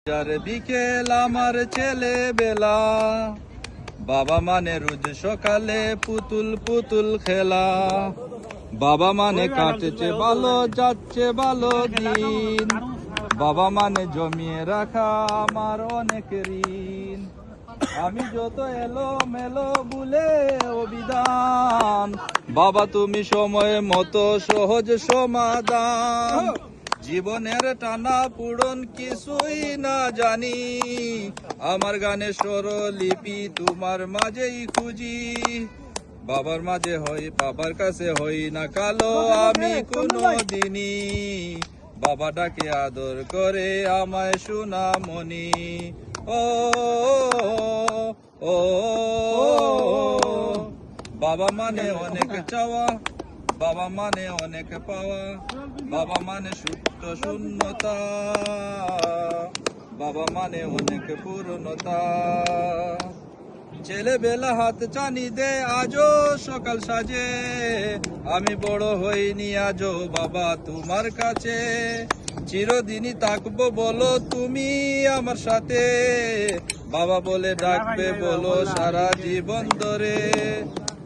যার বিকেল আমার ছেলে বেলা, বাবা মানে রোজ সকালে পুতুল পুতুল খেলা। বাবা মানে কাটছে ভালো, যাচ্ছে ভালো দিন, বাবা মানে জমিয়ে রাখা আমার অনেক ঋণ। আমি যত এলো মেলো বলে অভিধান, বাবা তুমি সময় মতো সহজ সমাধান। জীবনের টানা পূরণ কিছুই না জানি, আমার গানে স্বরলিপি তোমার মাঝেই খুঁজি। বাবার মাঝে হই বাবার কাছে হই না কালো আমি কোনো দিনই, বাবা ডাকে আদর করে আমায় সোনামণি। ও ও বাবা মানে অনেক চাওয়া, বাবা মানে অনেক পাওয়া, বাবা মানে সুপ্ত শূন্যতা, বাবা মানে অনেক পূর্ণতা। ছেলেবেলা হাত চানি দে আজও সকাল সাজে, আমি বড় হইনি আজও বাবা তোমার কাছে। চিরদিনই থাকবো বলো তুমি আমার সাথে, বাবা বলে ডাকবে বলো সারা জীবন ধরে।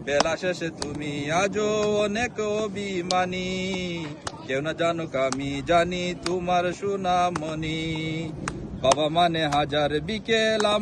বেলা শেষে তুমি আজও অনেক অভিমানী, কেউ না জানুক আমি জানি তোমার সোনামণি। বাবা মানে হাজার বিকেল